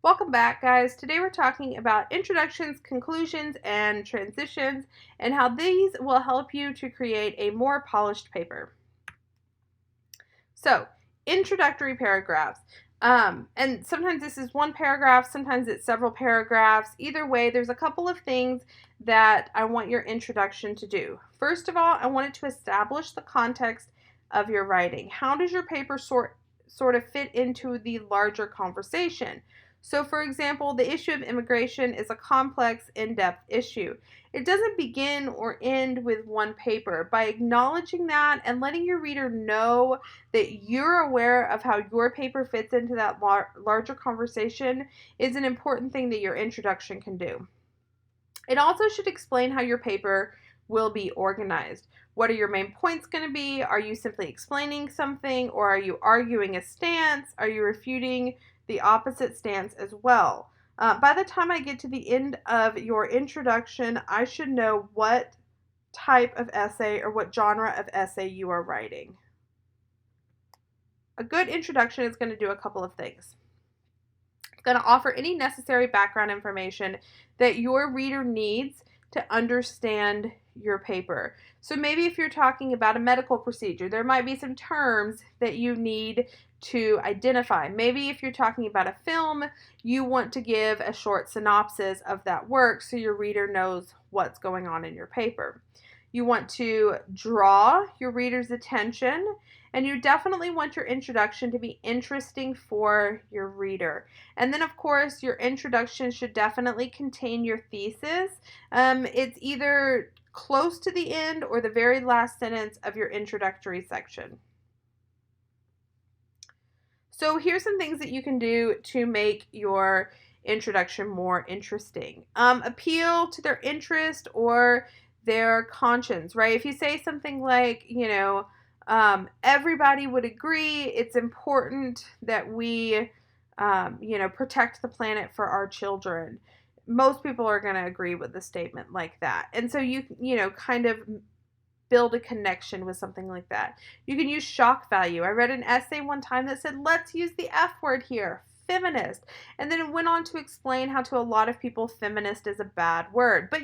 Welcome back, guys. Today we're talking about introductions, conclusions, and transitions, and how these will help you to create a more polished paper. So, introductory paragraphs. And sometimes this is one paragraph, sometimes it's several paragraphs. Either way, there's a couple of things that I want your introduction to do. First of all, I want it to establish the context of your writing. How does your paper sort of fit into the larger conversation? So, for example, the issue of immigration is a complex, in-depth issue. It doesn't begin or end with one paper. By acknowledging that and letting your reader know that you're aware of how your paper fits into that larger conversation is an important thing that your introduction can do. It also should explain how your paper will be organized. What are your main points going to be? Are you simply explaining something, or are you arguing a stance? Are you refuting the opposite stance as well? By the time I get to the end of your introduction, I should know what type of essay or what genre of essay you are writing. A good introduction is going to do a couple of things. It's going to offer any necessary background information that your reader needs to understand your paper. So maybe if you're talking about a medical procedure, there might be some terms that you need to identify. Maybe if you're talking about a film, you want to give a short synopsis of that work so your reader knows what's going on in your paper. You want to draw your reader's attention, and you definitely want your introduction to be interesting for your reader. And then, of course, your introduction should definitely contain your thesis. It's either close to the end or the very last sentence of your introductory section. So here's some things that you can do to make your introduction more interesting. Appeal to their interest or their conscience, right? If you say something like, everybody would agree it's important that we, protect the planet for our children. Most people are going to agree with a statement like that. And so kind of build a connection with something like that. You can use shock value. I read an essay one time that said, let's use the F word here, feminist. And then it went on to explain how to a lot of people, feminist is a bad word. But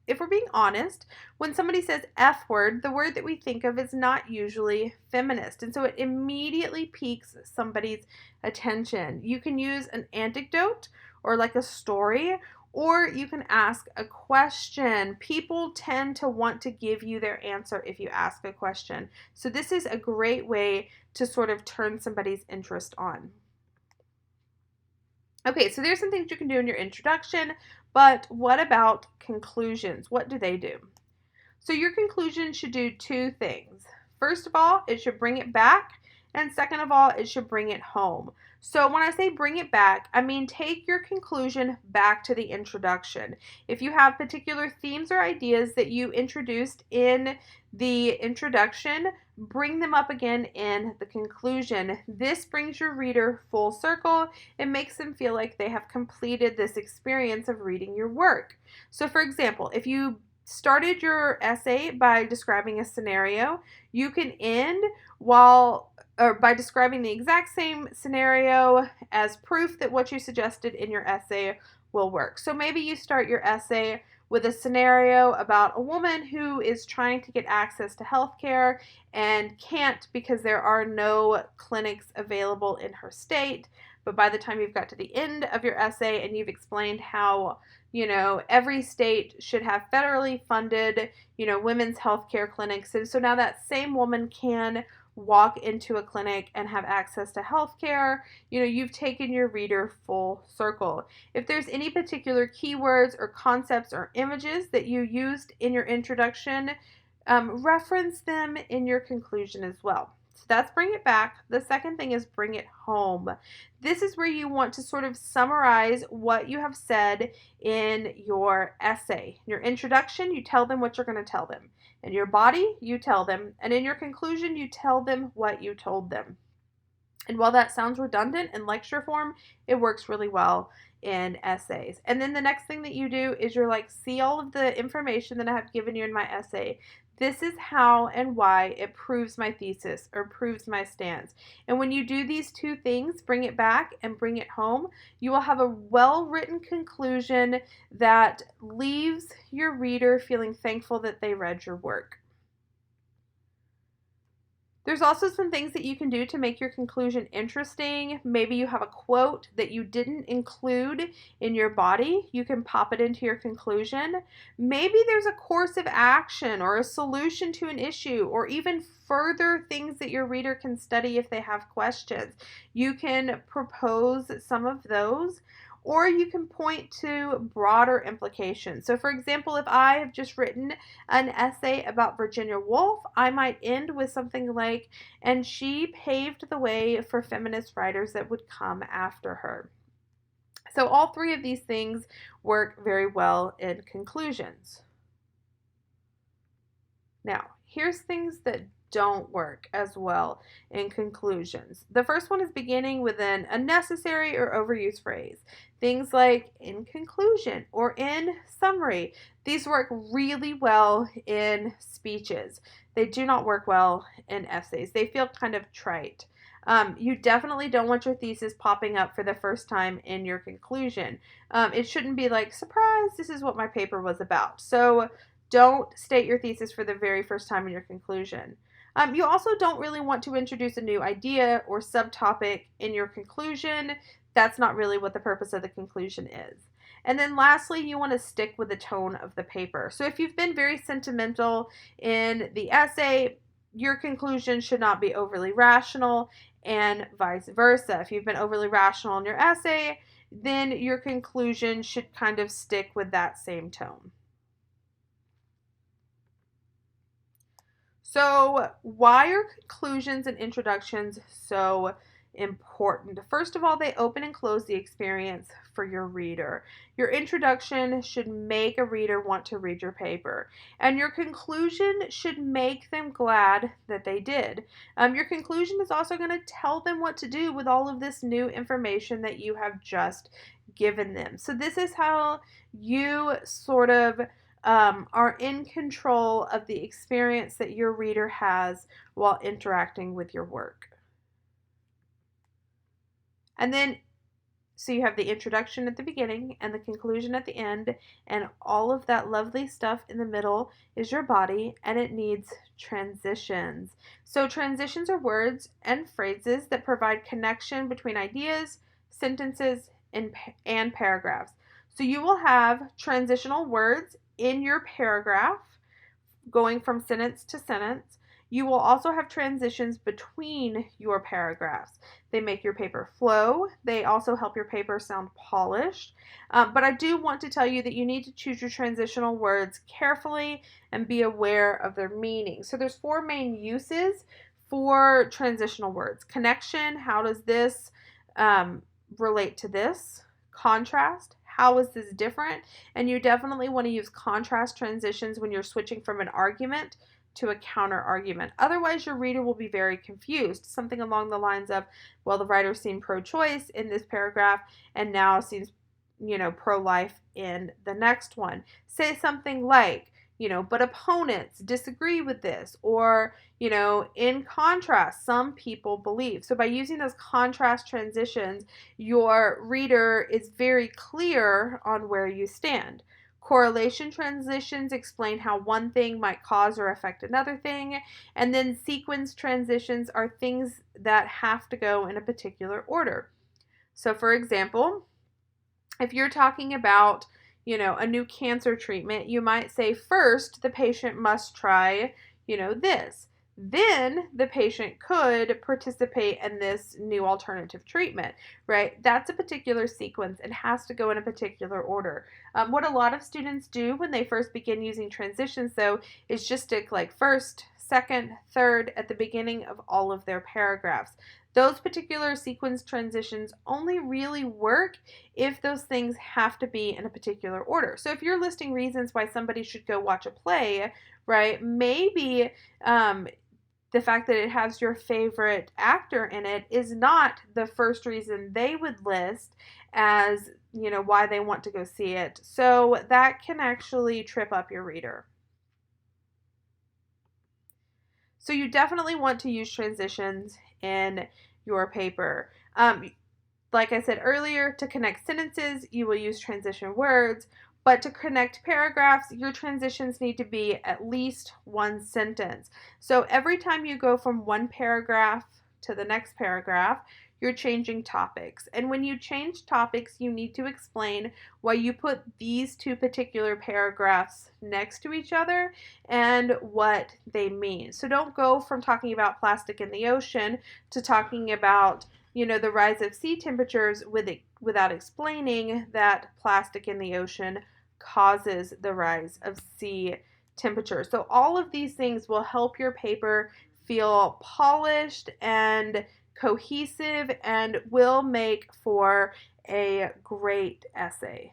if we're being honest, when somebody says F word, the word that we think of is not usually feminist. And so it immediately piques somebody's attention. You can use an anecdote or like a story, or you can ask a question. People tend to want to give you their answer if you ask a question. So this is a great way to sort of turn somebody's interest on. Okay, so there's some things you can do in your introduction, but what about conclusions? What do they do? So your conclusion should do two things. First of all, it should bring it back, and second of all, it should bring it home. So when I say bring it back, I mean take your conclusion back to the introduction. If you have particular themes or ideas that you introduced in the introduction, bring them up again in the conclusion. This brings your reader full circle. It makes them feel like they have completed this experience of reading your work. So for example, if you started your essay by describing a scenario, you can end by describing the exact same scenario as proof that what you suggested in your essay will work. So maybe you start your essay with a scenario about a woman who is trying to get access to healthcare and can't because there are no clinics available in her state. But by the time you've got to the end of your essay and you've explained how, every state should have federally funded, women's healthcare clinics. And so now that same woman can walk into a clinic and have access to healthcare, you've taken your reader full circle. If there's any particular keywords or concepts or images that you used in your introduction, reference them in your conclusion as well. So that's bring it back. The second thing is bring it home. This is where you want to sort of summarize what you have said in your essay. In your introduction, you tell them what you're going to tell them. In your body, you tell them. And in your conclusion, you tell them what you told them. And while that sounds redundant in lecture form, it works really well in essays. And then the next thing that you do is you're like, see all of the information that I have given you in my essay. This is how and why it proves my thesis or proves my stance. And when you do these two things, bring it back and bring it home, you will have a well-written conclusion that leaves your reader feeling thankful that they read your work. There's also some things that you can do to make your conclusion interesting. Maybe you have a quote that you didn't include in your body. You can pop it into your conclusion. Maybe there's a course of action or a solution to an issue, or even further things that your reader can study if they have questions. You can propose some of those, or you can point to broader implications. So, for example, if I have just written an essay about Virginia Woolf, I might end with something like, and she paved the way for feminist writers that would come after her. So, all three of these things work very well in conclusions. Now, here's things that don't work as well in conclusions. The first one is beginning with an unnecessary or overused phrase. Things like in conclusion or in summary. These work really well in speeches. They do not work well in essays. They feel kind of trite. You definitely don't want your thesis popping up for the first time in your conclusion. It shouldn't be like, surprise, this is what my paper was about. So don't state your thesis for the very first time in your conclusion. You also don't really want to introduce a new idea or subtopic in your conclusion. That's not really what the purpose of the conclusion is. And then lastly, you want to stick with the tone of the paper. So if you've been very sentimental in the essay, your conclusion should not be overly rational, and vice versa. If you've been overly rational in your essay, then your conclusion should kind of stick with that same tone. So, why are conclusions and introductions so important? First of all, they open and close the experience for your reader. Your introduction should make a reader want to read your paper, and your conclusion should make them glad that they did. Your conclusion is also going to tell them what to do with all of this new information that you have just given them. So, this is how you sort of are in control of the experience that your reader has while interacting with your work. And then, so you have the introduction at the beginning and the conclusion at the end, and all of that lovely stuff in the middle is your body, and it needs transitions. So transitions are words and phrases that provide connection between ideas, sentences, and paragraphs. So you will have transitional words in your paragraph going from sentence to sentence. You will also have transitions between your paragraphs. They make your paper flow. They also help your paper sound polished. But I do want to tell you that you need to choose your transitional words carefully and be aware of their meaning. So there's four main uses for transitional words. Connection, how does this relate to this? Contrast, how is this different? And you definitely want to use contrast transitions when you're switching from an argument to a counter argument. Otherwise, your reader will be very confused. Something along the lines of, well, the writer seemed pro-choice in this paragraph and now seems, pro-life in the next one. Say something like, but opponents disagree with this, or, in contrast, some people believe. So by using those contrast transitions, your reader is very clear on where you stand. Correlation transitions explain how one thing might cause or affect another thing. And then sequence transitions are things that have to go in a particular order. So for example, if you're talking about a new cancer treatment, you might say first the patient must try, this. Then the patient could participate in this new alternative treatment, right? That's a particular sequence. It has to go in a particular order. What a lot of students do when they first begin using transitions, though, is just stick like first, second, third at the beginning of all of their paragraphs. Those particular sequence transitions only really work if those things have to be in a particular order. So if you're listing reasons why somebody should go watch a play, right, maybe the fact that it has your favorite actor in it is not the first reason they would list as, why they want to go see it. So that can actually trip up your reader. So you definitely want to use transitions in your paper. Like I said earlier, to connect sentences, you will use transition words, but to connect paragraphs, your transitions need to be at least one sentence. So every time you go from one paragraph to the next paragraph, you're changing topics. And when you change topics, you need to explain why you put these two particular paragraphs next to each other and what they mean. So don't go from talking about plastic in the ocean to talking about the rise of sea temperatures without explaining that plastic in the ocean causes the rise of sea temperature. So all of these things will help your paper feel polished and cohesive and will make for a great essay.